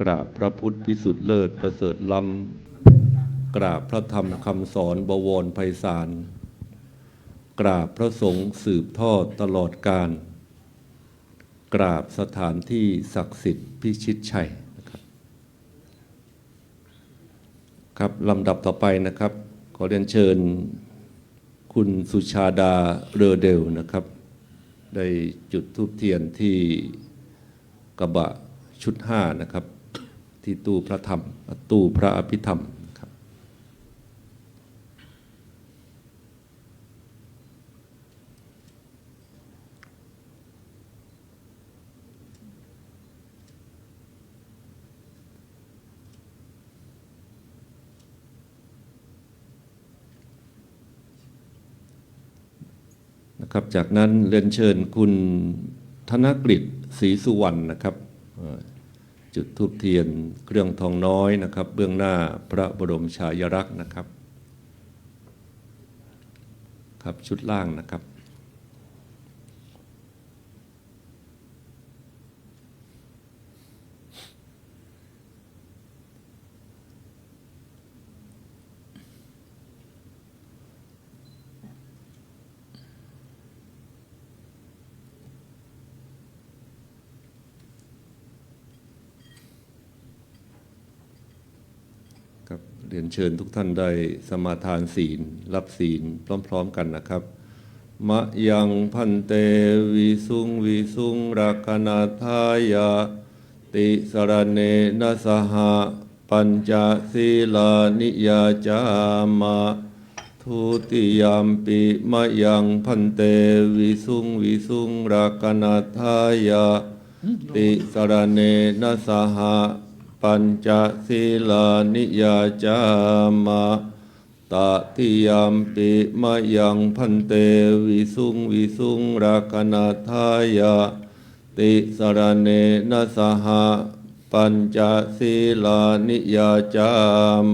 กราบพระพุทธวิสุทธิเลิศประเสริฐล้ำกราบพระธรรมคำสอนบวรไพศาลกราบพระสงฆ์สืบทอดตลอดกาลกราบสถานที่ศักดิ์สิทธิ์พิชิตชัยครับลำดับต่อไปนะครับขอเรียนเชิญคุณสุชาดาเรือเดลนะครับได้จุดธูปเทียนที่กระบะชุด5นะครับที่ตู้พระธรรมตู้พระอภิธรรมนะครับจากนั้นเรียนเชิญคุณธนกฤษศรีสุวรรณนะครับจุดธูปเทียนเครื่องทองน้อยนะครับเบื้องหน้าพระบรมฉายาลักษณ์นะครับครับชุดล่างนะครับเรียนเชิญทุกท่านได้สมาทานศีลรับศีลพร้อมๆกันนะครับมะยังพันเตวิสุงวิสุงรักนาทายาติสรเนนะสหะปัญจศีลานิยาจามะทุติยามปิมะยังพันเตวิสุงวิสุงรักนาทายาติสรเนนะสหะปัญจศีลานิยาจามะตติยามปิมะยังพันเตวิสุงวิสุงรักนาทายาติสรเนนะสหะปัญจศีลานิยาจา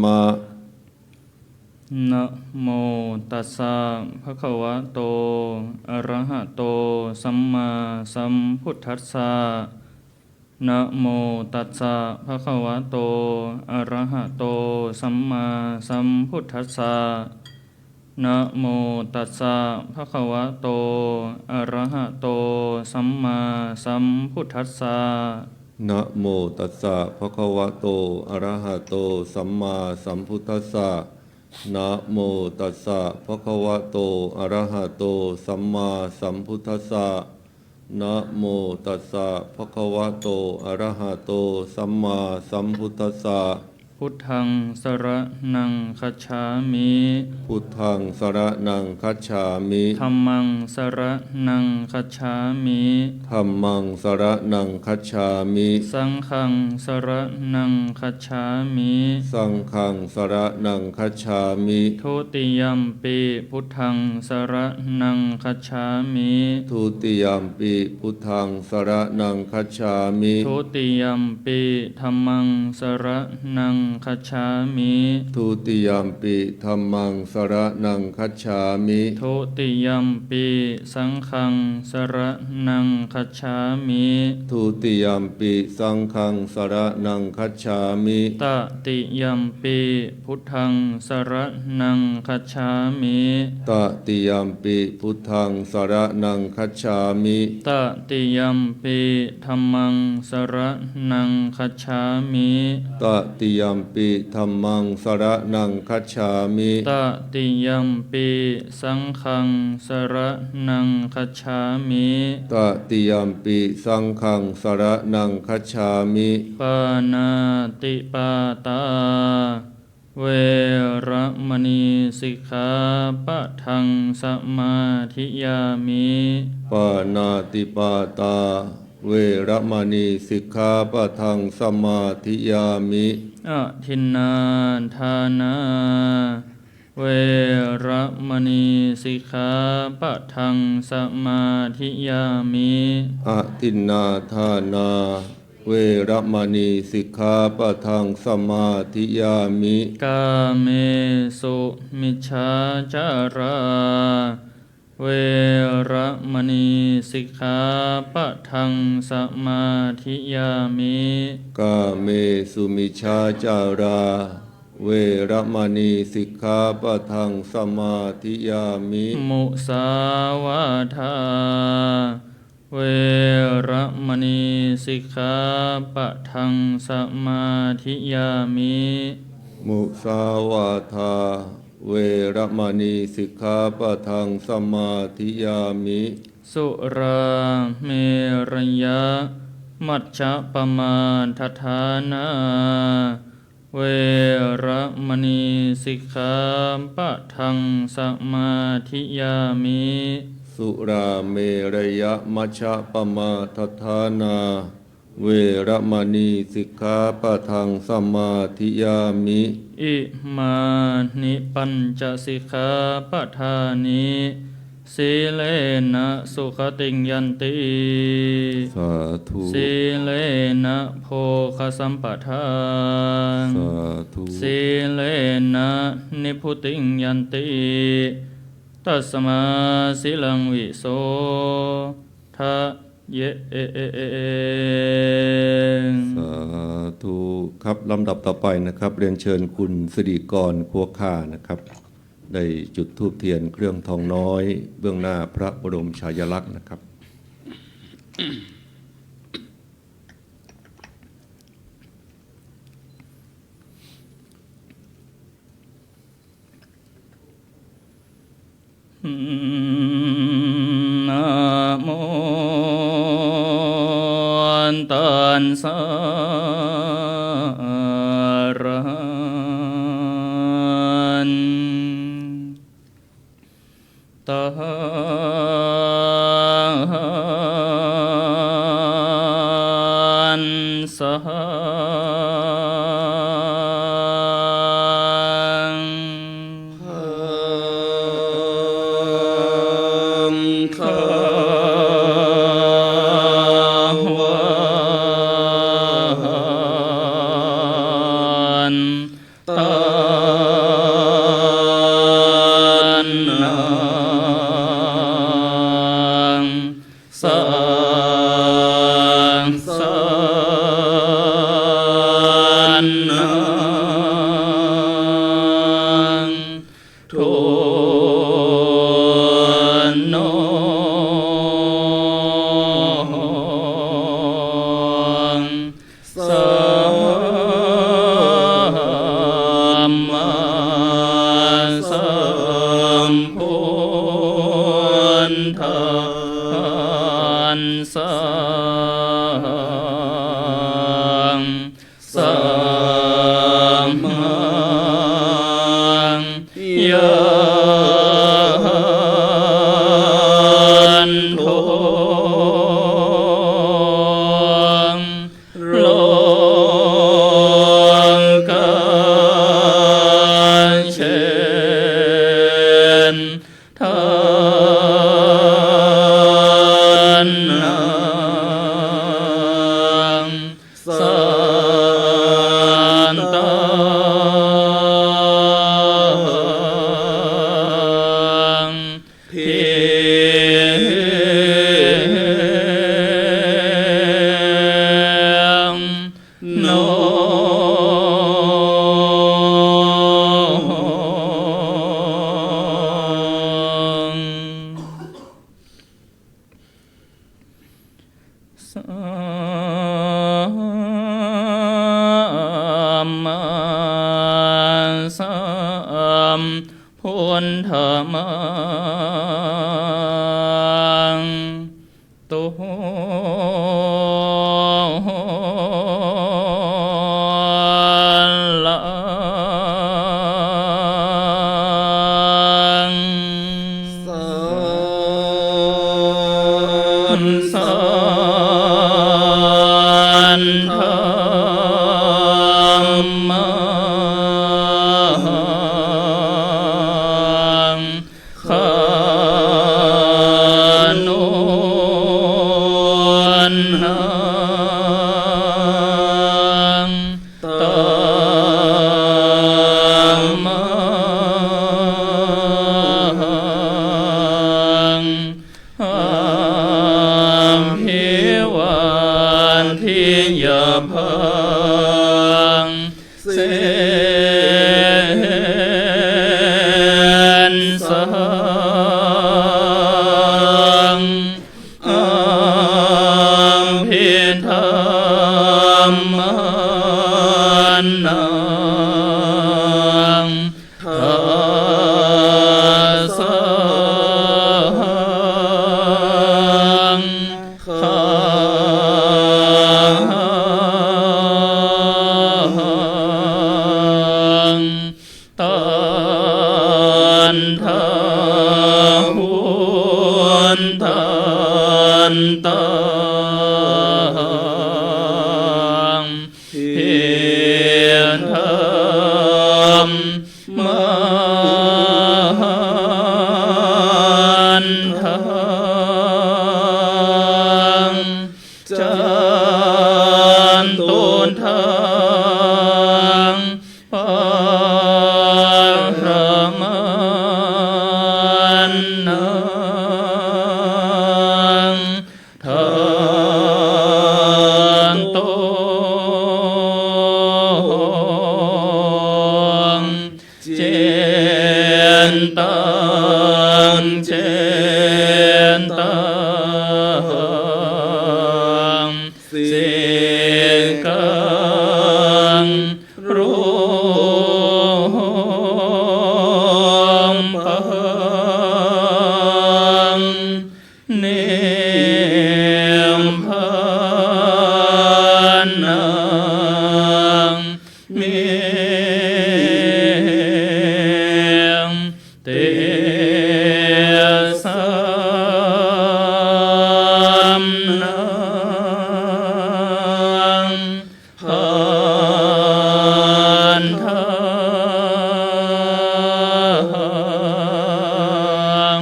มะนะโมตัสสะภะคะวะโตอะระหะโตสัมมาสัมพุทธัสสะนะโมตัสสะภะคะวะโตอะระหะโตสัมมาสัมพุทธัสสะนะโมตัสสะภะคะวะโตอะระหะโตสัมมาสัมพุทธัสสะนะโมตัสสะภะคะวะโตอะระหะโตสัมมาสัมพุทธัสสะนะโมตัสสะภะคะวะโตอะระหะโตสัมมาสัมพุทธัสสะนะโมตัสสะภะคะวะโตอะระหะโตสัมมาสัมพุทธัสสะพุทธังสรณังคัจฉามิพุทธังสรณังคัจฉามิธัมมังสรณังคัจฉามิธัมมังสรณังคัจฉามิสังฆังสรณังคัจฉามิสังฆังสรณังคัจฉามิทุติยัมปิพุทธังสรณังคัจฉามิทุติยัมปิพุทธังสรณังคัจฉามิทุติยัมปิธัมมังสรณังคัจฉามิทุติยัมปิธัมมังสรณังคัจฉามิทุติยัมปิสังฆังสรณังคัจฉามิทุติยัมปิสังฆังสรณังคัจฉามิตติยัมปิพุทธังสรณังคัจฉามิตติยัมปิพุทธังสรณังคัจฉามิตติยัมปิธัมมังสรณังคัจฉามิตติยัมปิธัมมังสรณังคัจฉามิตติยัมปิสังฆังสรณังคัจฉามิตติยัมปิสังฆังสรณังคัจฉามิปานาติปาตาเวระมณีสิกขาปะทังสมาธิยามิปานาติปาตาเวระมณีสิกขาปะทังสมาธิยามิอะทินนาทานาเวระมณีสิกขาปะทังสมาธิยามิอะทินนาทานาเวระมณีสิกขาปะทังสมาธิยามิกาเมสุมิจฉาจารา เว เวระมณีสิกขาปะทังสมาธิยามิ กาเมสุมิชาจาราเวระมณีสิกขาปะทังสมาธิยามิ มุสาวาทาเวระมณีสิกขาปะทังสมาธิยามิ มุสาวาทาเวระมณีสิกขาปะทังสมาธิยามิ สุราเมรยะมัจจปมาทฐานาเวระมณีสิกขาปะทังสมาธิยามิ สุราเมรยะมัชฌะปมาทัฏฐานาเวระมณีสิกขาปะทังสมาธิยามิ อิมานิปัญจสิกขาปทานิสีเลนะสุขติงยันติ สาธุ สีเลนะโภคสัมปทาน สาธุ สีเลนะนิพุติงยันติตัสมาสิลังวิโสทะเย สาธุครับลำดับต่อไปนะครับเรียนเชิญคุณสิริกรครัวข่านะครับได้จุดธูปเทียนเครื่องทองน้อยเบื้องหน้าพระบรมฉายาลักษณ์นะครับ นะโมตัสสะระหะโตสพุทธมังตุลังสันธรรมังขานนหังตัมมัง หุนทันตังเพียรธรรมันทังจันตุนทังปะระมันนังทันโตเจนตังเจนตังสิกังโรมปังเนมพันนังเมเตสัมนังพันธัง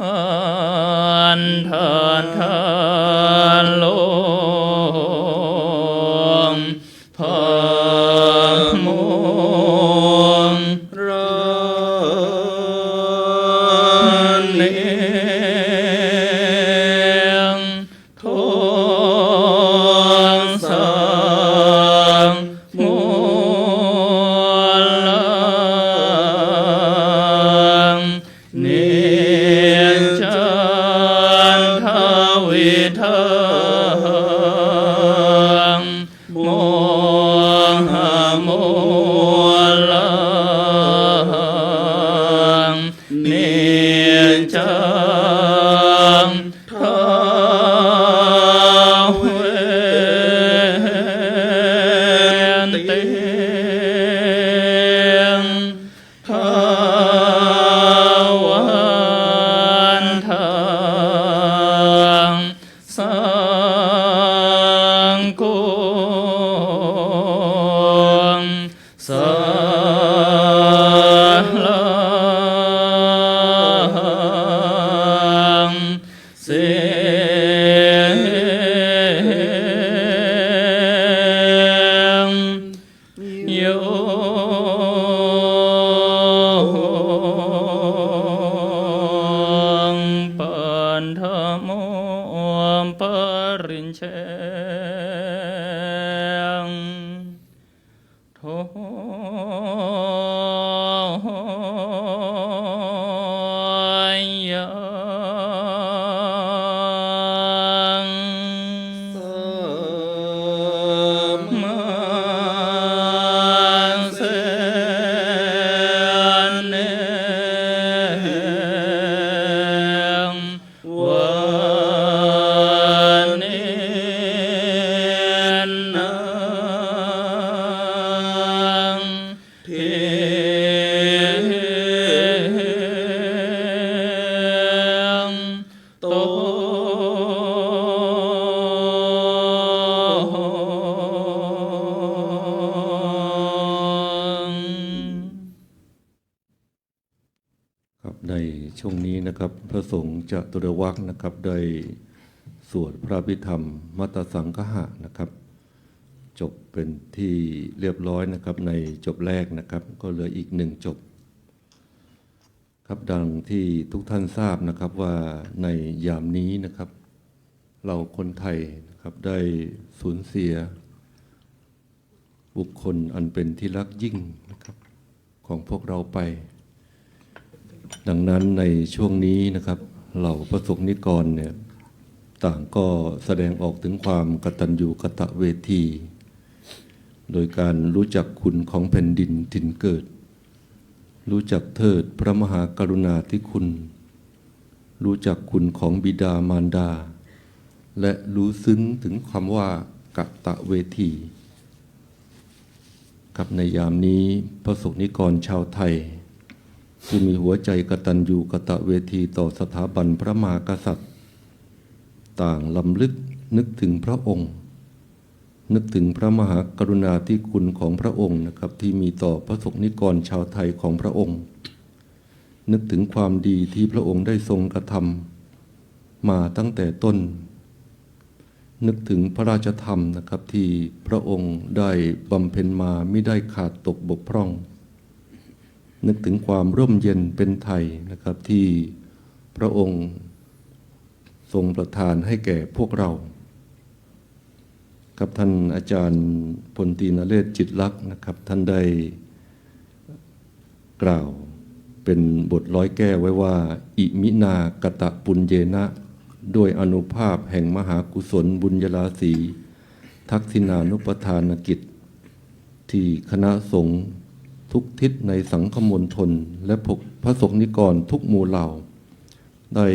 อันทันทันโลมพโมงราเนงทองสังโมลังเนจันทวิทังโมหะโมลังเนจังทเวนเตงภาวันทังสังโฆสาลังเสงโยปันธโมปริญเชงโทยังมันเสนเนงวันเนนังเทงโตครับในช่วงนี้นะครับพระสงฆ์จตุรวรรคนะครับได้สวดพระพิธรรมมัตตสังฆะนะครับจบเป็นที่เรียบร้อยนะครับในจบแรกนะครับก็เหลืออีกหนึ่งจบครับดังที่ทุกท่านทราบนะครับว่าในยามนี้นะครับเราคนไทยนะครับได้สูญเสียบุคคลอันเป็นที่รักยิ่งนะครับของพวกเราไป ดังนั้นในช่วงนี้นะครับเหล่าประสงค์นิกรเนี่ยต่างก็แสดงออกถึงความกตัญญูกตเวที โดยการรู้จักคุณของแผ่นดินถิ่นเกิด รู้จักเทิดพระมหากรุณาธิคุณ รู้จักคุณของบิดามารดา และรู้ซึ้งถึงคำว่ากตเวทีกับในยามนี้พระสงฆ์นิกรชาวไทย ผู้มีหัวใจกตัญญูกตเวทีต่อสถาบันพระมหากษัตริย์ต่างลำลึกนึกถึงพระองค์นึกถึงพระมหากรุณาธิคุณของพระองค์นะครับที่มีต่อพระสงฆ์นิกรชาวไทยของพระองค์นึกถึงความดีที่พระองค์ได้ทรงกระทำมาตั้งแต่ต้นนึกถึงพระราชธรรมนะครับที่พระองค์ได้บำเพ็ญมาไม่ได้ขาดตกบกพร่องนึกถึงความร่มเย็นเป็นไทยนะครับที่พระองค์ทรงประทานให้แก่พวกเรากับท่านอาจารย์พลตรีนเรศจิตลักษณ์นะครับท่านได้กล่าวเป็นบทร้อยแก้วไว้ว่าอิมินากตะปุญเยนะด้วยอานุภาพแห่งมหากุศลบุญญาราศีทักษิณานุปทานกิจที่คณะสงฆ์ทุกทิศในสังคมณฑลและพระสงฆ์นิกรทุกหมู่เหล่าได้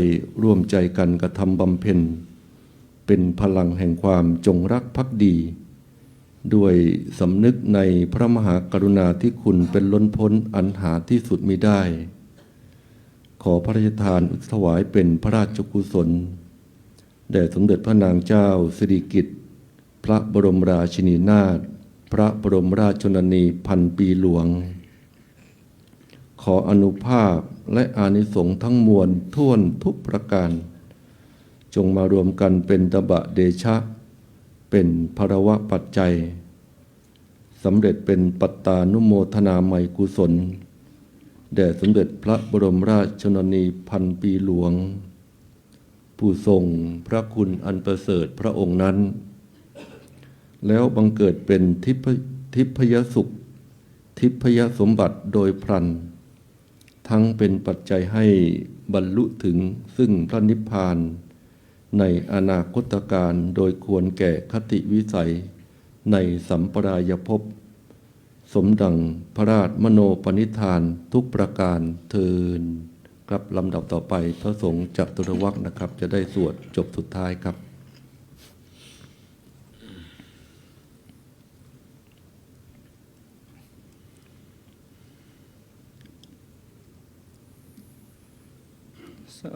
ร่วมใจกันกระทำบำเพ็ญเป็นพลังแห่งความจงรักภักดีด้วยสำนึกในพระมหากรุณาธิคุณเป็นล้นพ้นอันหาที่สุดมิได้ขอพระราชทานอุทิศถวายเป็นพระราชกุศลแด่สมเด็จพระนางเจ้าสิริกิติ์พระบรมราชินีนาถพระบรมราชชนนีพันปีหลวงขออานุภาพและอานิสงส์ทั้งมวลท่วนทุกประการจงมารวมกันเป็นตบะเดชะเป็นภรวะปัจจัยสำเร็จเป็นปัตตานุโมทนาไมยกุศลแด่สมเด็จพระบรมราชชนนีพันปีหลวงผู้ทรงพระคุณอันประเสริฐพระองค์นั้นแล้วบังเกิดเป็นทิพยสุขทิพยสมบัติโดยพลันทั้งเป็นปัจจัยให้บรรลุถึงซึ่งพระนิพพานในอนาคตการโดยควรแก่คติวิสัยในสัมปรายภพสมดังพระราชมโนปณิธานทุกประการเทินครับลำดับต่อไปพระสงฆ์จตุรวรรคนะครับจะได้สวดจบสุดท้ายครับสั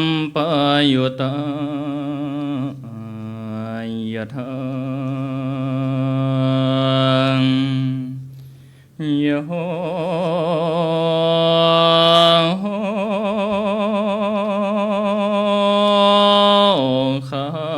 มปยุตตายะทังโยคัง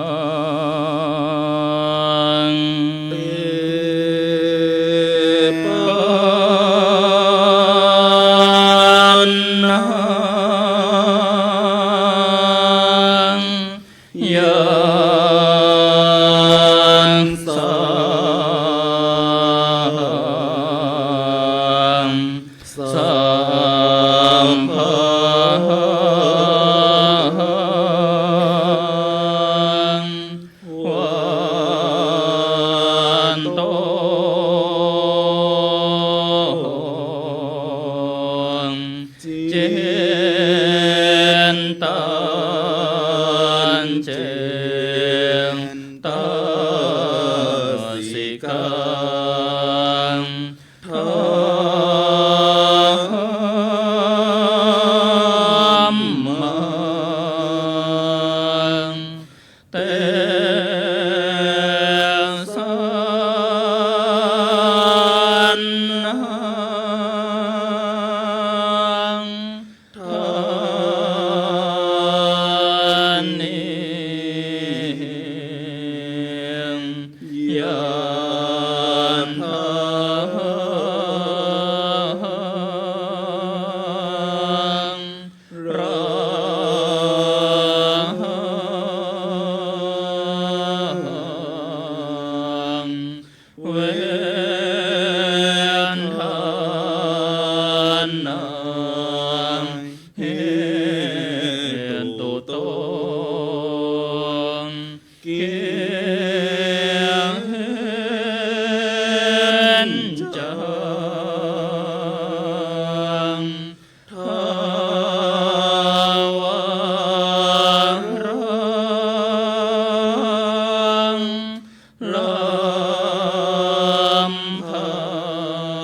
ลำพัง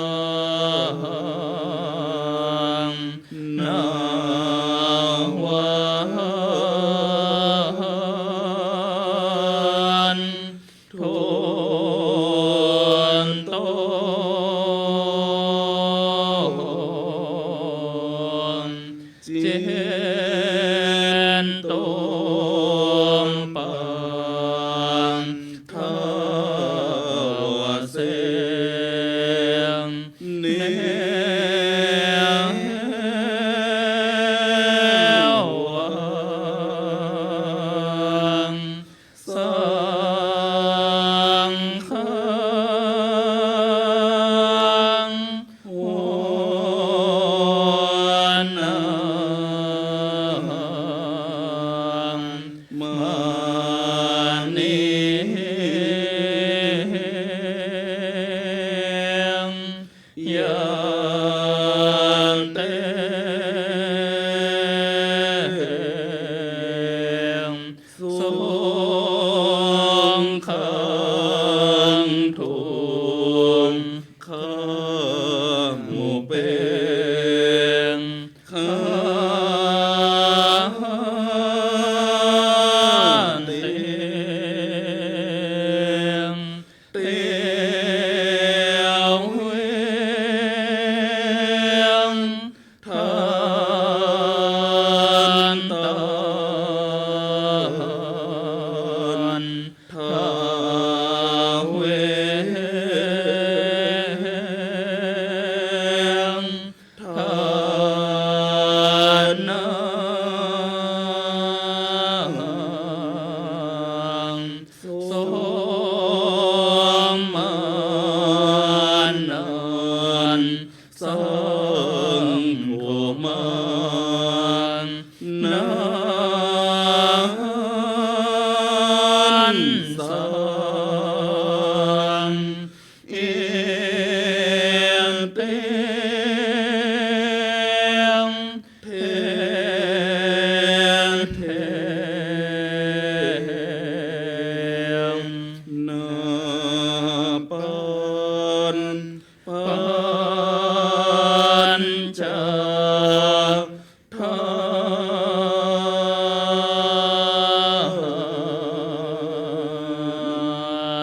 ทา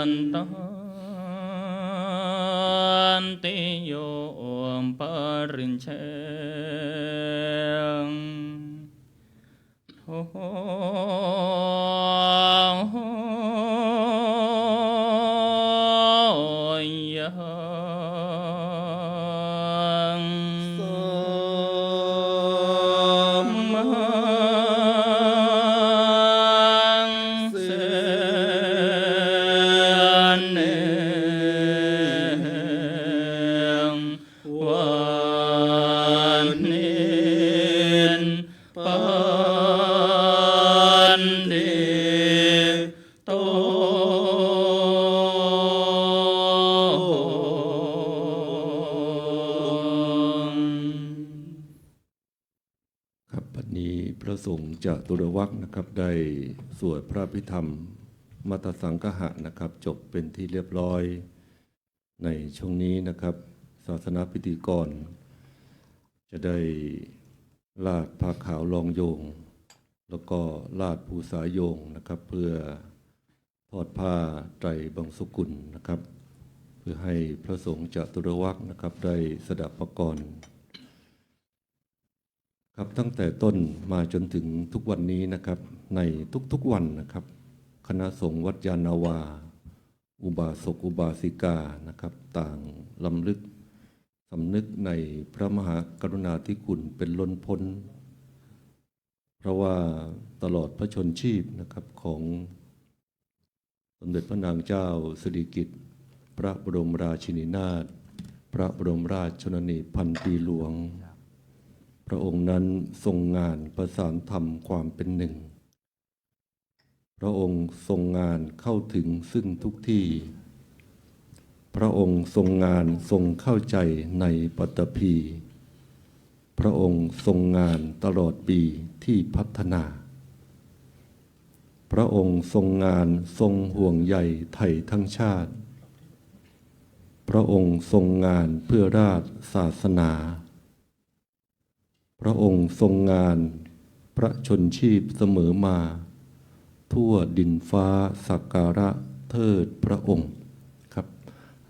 นตันติโยมปริญเชงโทยังมังเสนวันเนนปันเดโต ครับบัดนี้พระสงฆ์จะตุรวักนะครับได้สวดพระพิธรรมมัตตสังฆะนะครับจบเป็นที่เรียบร้อยในช่วงนี้นะครับศาสนาพิธีกรจะได้ลาดผ้าขาวรองโยงแล้วก็ลาดภูษาโยงนะครับเพื่อทอดผ้าไตรบังสุกุลนะครับเพื่อให้พระสงฆ์จะตุรวักนะครับได้สดับพระกรครับตั้งแต่ต้นมาจนถึงทุกวันนี้นะครับในทุกๆวันนะครับคณะสงฆ์วัดยานนาวาอุบาสกอุบาสิกานะครับต่างลำลึกสำนึกในพระมหากรุณาธิคุณเป็นล้นพ้นเพราะว่าตลอดพระชนชีพนะครับของสมเด็จพระนางเจ้าสิริกิติ์พระบรมราชินีนาถพระบรมราชชนนีพันปีหลวงพระองค์นั้นทรงงานประสานธรรมความเป็นหนึ่งพระองค์ทรงงานเข้าถึงซึ่งทุกที่พระองค์ทรงงานทรงเข้าใจในปัตตภีพระองค์ทรงงานตลอดปีที่พัฒนาพระองค์ทรงงานทรงห่วงใยไทยทั้งชาติพระองค์ทรงงานเพื่อราชศาสนาพระองค์ทรงงานพระชนชีพเสมอมาทั่วดินฟ้าสักการะเทิดพระองค์ครับ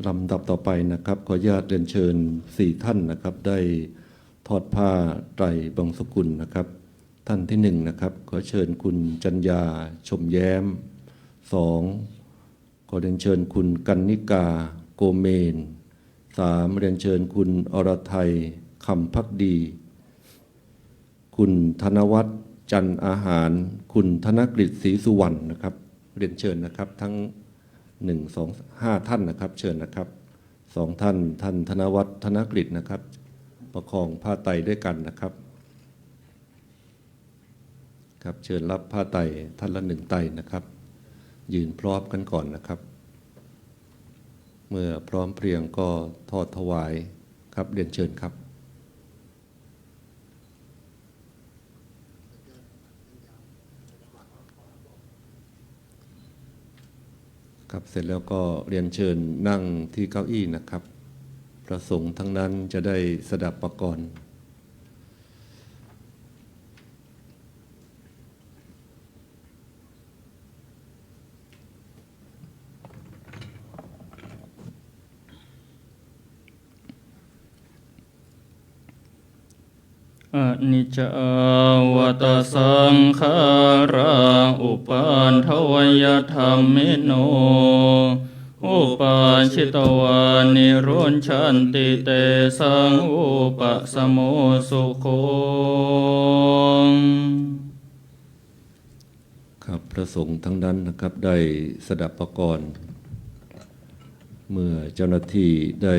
ลำดับต่อไปนะครับขออนุญาตเรียนเชิญ4ท่านนะครับได้ทอดผ้าไตรบังสกุลนะครับท่านที่1นะครับขอเชิญคุณจัญญาชมแย้ม2ขอเรียนเชิญคุณกันนิกาโกเมน3เรียนเชิญคุณอรไทยคำภักดีคุณธนวัฒน์จันอาหารคุณธนกฤษศรีสุวรรณนะครับเรียนเชิญนะครับทั้ง1 2 5ท่านนะครับเชิญนะครับ2ท่านท่านธนวัฒน์ธนกฤษนะครับประคองผ้าไตรด้วยกันนะครับครับเชิญรับผ้าไตรท่านละ1ไตรนะครับยืนพร้อมกันก่อนนะครับเมื่อพร้อมเพรียงก็ทอดถวายครับเรียนเชิญครับครับเสร็จแล้วก็เรียนเชิญนั่งที่เก้าอี้นะครับพระสงฆ์ทั้งนั้นจะได้สดับประกรณ์อนิจจวัตสังขาราอุปันทวยธรรมิโนอุปาชิตวานิรุนชันติเตสังอุปสมโมสุโขครับพระสงฆ์ทั้งนั้นนะครับได้สดับประกรณ์เมื่อเจ้าหน้าที่ได้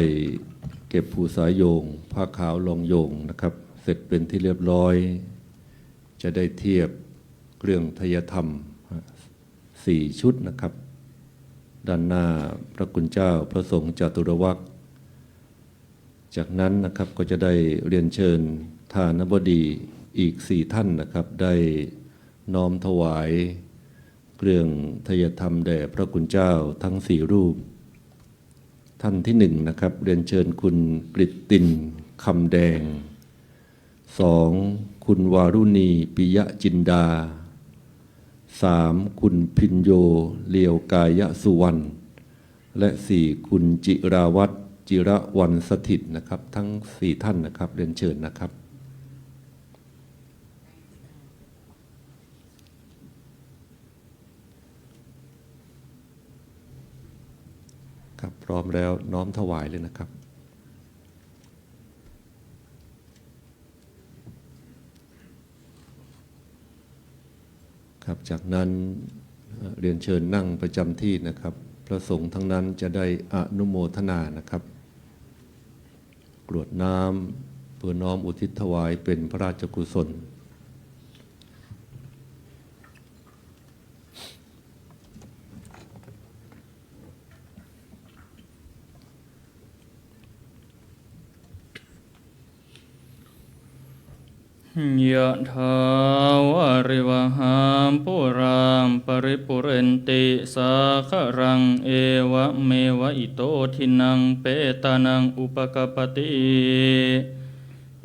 เก็บภูษาโยงผ้าขาวรองโยงนะครับเสร็จเป็นที่เรียบร้อยจะได้เทียบเครื่องไทยธรรม4ชุดนะครับด้านหน้าพระคุณเจ้าพระสงฆ์จตุรวรรคจากนั้นนะครับก็จะได้เรียนเชิญทานบดีอีก4ท่านนะครับได้น้อมถวายเครื่องไทยธรรมแด่พระคุณเจ้าทั้ง4รูปท่านที่1นะครับเรียนเชิญคุณกฤตตินคำแดง 2. คุณวารุณีปิยะจินดา 3. คุณพินโยเลียวกายสุวรรณและ 4. คุณจิราวัฒน์จิระวรรณสถิตนะครับทั้ง4ท่านนะครับเรียนเชิญนะครับครับพร้อมแล้วน้อมถวายเลยนะครับครับจากนั้นเรียนเชิญนั่งประจำที่นะครับพระสงฆ์ทั้งนั้นจะได้อนุโมทนานะครับกรวดน้ำเพื่อน้อมอุทิศถวายเป็นพระราชกุศลยะถาวาริวหาปุราปริปุเรนติสาคารังเอวะเมวะอิโตทินังเปตานังอุปกปติ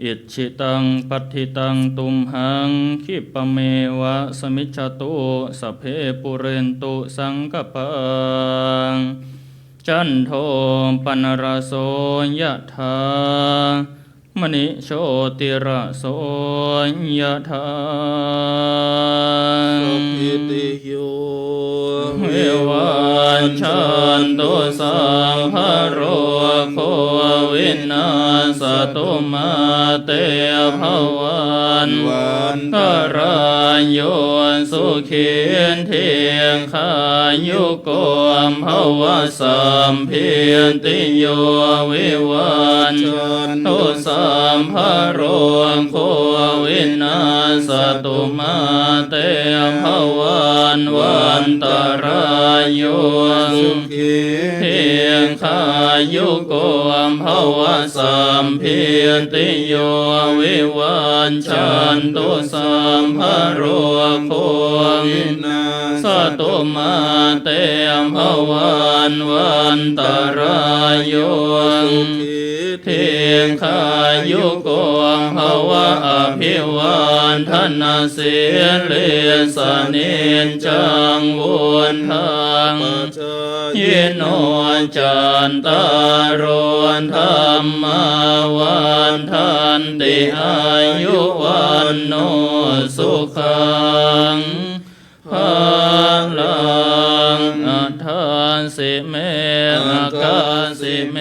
อิชิตังปัฏฐิตังตุมหังคิปะเมวะสมิจฉตุสัพเพปุเรนตุสังกปังจันโทปนรโสยะถามณิโชติระโสยะถาสุขิติโยวิวันชันตุสัพพะโรโควินาศตุมาเตภวันตรายโยสุขินเทียงขายุโกมภวสัมพิติโยวิวันชันตุสัมภโรโควินาศตุมาเตภวันวันตรายโยสุขิเทียงขายุโกมภวสัมพิติโยวิวันชันตุสัมภโรโควินาศตุมาเตภวันวันตรายโยเทียงขายุโกมภวะอภิวันทนาเสียเลสเนนจังวุนทางยิโนจันตารวนธรรมวันทันติอายุวันโนสุขังภาลังอัฏฐานสิเมอากาสิเม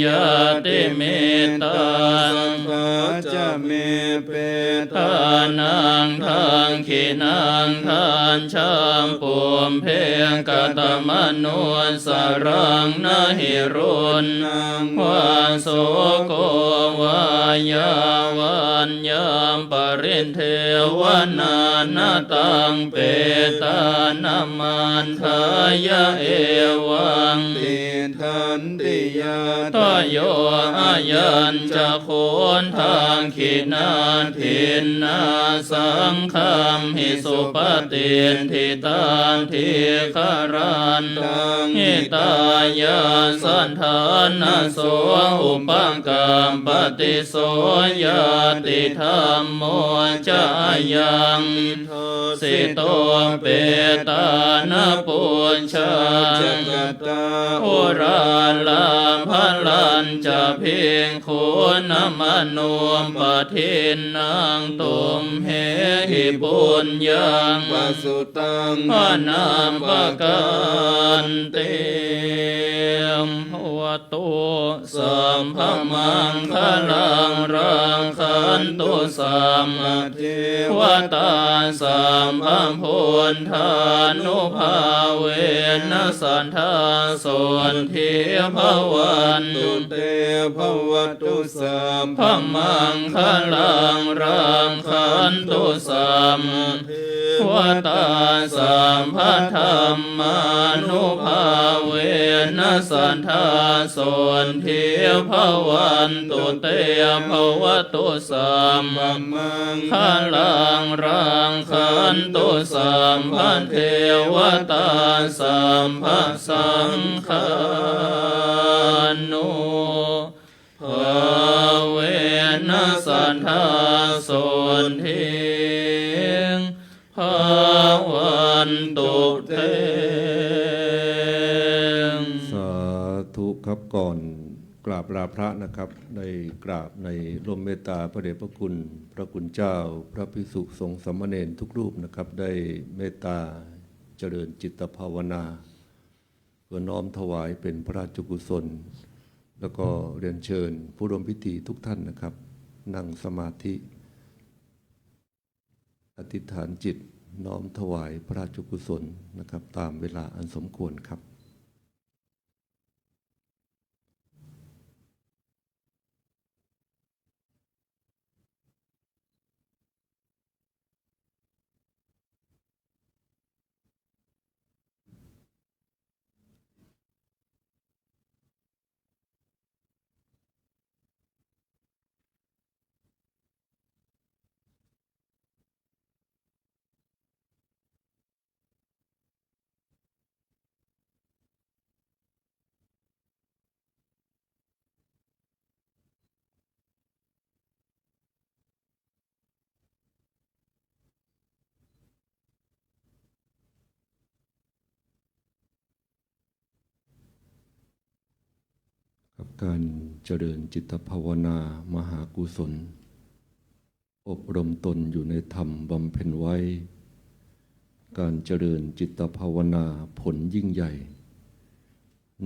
ยะติเมตังปัจจเมเปตา ทานังทางขีนังทานชามปุมเพงกตมนุสรังนาหิรุณวาโสโกวายาวันยามปรินเทวนานาตังเปตานามันทายะเอวังติทันติยาตโยอายัญจะโคนทางขีนาทินนาสังฆามหิสุปฏินทิตังทิคารันตังหิตายาสันทานนาโสอุปังกัมปติโสยติธรรมโมจายังสิโตเปตานาปุญชาจักตาอุราลามพลันจะเพียงโคนมนุมปะทินนางตุมเหหิปุญญังปัสสุตังพนามปะกันเตมภวตุสัมภมังคลังรังคันตุสัมมาเทวตาสัมภพุนธานุภาเวนะสันทาส่วนเทียภวันตุเตภวตุสัมภมังคลังรังคันตุสัมวตาสัมภธรรมานุภาเวนะสันทาส่วนเทียภวันตุเตภวตุสัมมังคลังรังคันตุสัมภเทวตาสัมภสังฆานุภาเวนะ สัทธาโสนเทงภาวันตุเตง สาธุครับก่อนกราบลาพระนะครับได้กราบในร่มเมตตาพระเดชพระคุณพระคุณเจ้าพระภิกษุสงฆ์สามเณรทุกรูปนะครับได้เมตตาเจริญจิตภาวนาเพื่อน้อมถวายเป็นพระราชกุศลแล้วก็เรียนเชิญผู้ร่วมพิธีทุกท่านนะครับนั่งสมาธิอธิษฐานจิตน้อมถวายพระราชกุศลนะครับตามเวลาอันสมควรครับกับการเจริญจิตภาวนามหากุศลอบรมตนอยู่ในธรรมบำเพ็ญไว้การเจริญจิตภาวนาผลยิ่งใหญ่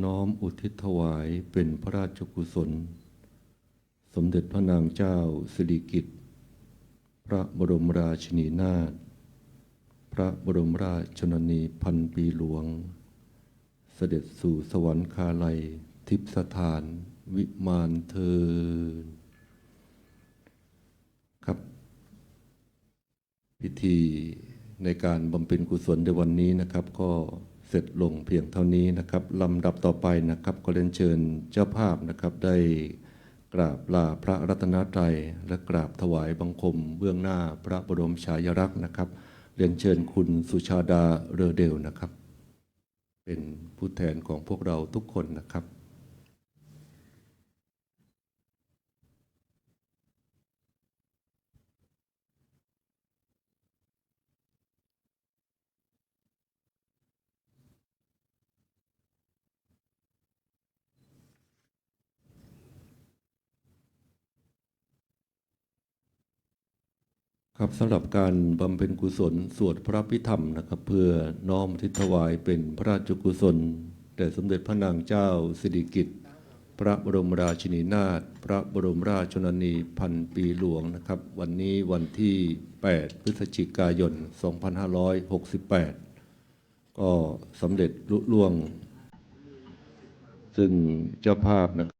น้อมอุทิศถวายเป็นพระราชกุศลสมเด็จพระนางเจ้าสิริกิติ์พระบรมราชินีนาถพระบรมราชชนนีพันปีหลวงเสด็จสู่สวรรคาลัยทิพย์สถานวิมานเทินครับพิธีในการบำเพ็ญกุศลในวันนี้นะครับก็เสร็จลงเพียงเท่านี้นะครับลำดับต่อไปนะครับก็เรียนเชิญเจ้าภาพนะครับได้กราบลาพระรัตนตรัยและกราบถวายบังคมเบื้องหน้าพระบรมฉายาลักษณ์นะครับเรียนเชิญคุณสุชาดาเรอเดลนะครับเป็นผู้แทนของพวกเราทุกคนนะครับครับสำหรับการบำเพ็ญกุศลสวดพระพิธรรมนะครับเพื่อน้อมทิศถวายเป็นพระราชกุศลแด่สมเด็จพระนางเจ้าสิริกิติ์พระบรมราชินีนาถพระบรมราชชนนีพันปีหลวงนะครับวันนี้วันที่8พฤศจิกายน2568ก็สำเร็จลุล่วงซึ่งเจ้าภาพนะครับ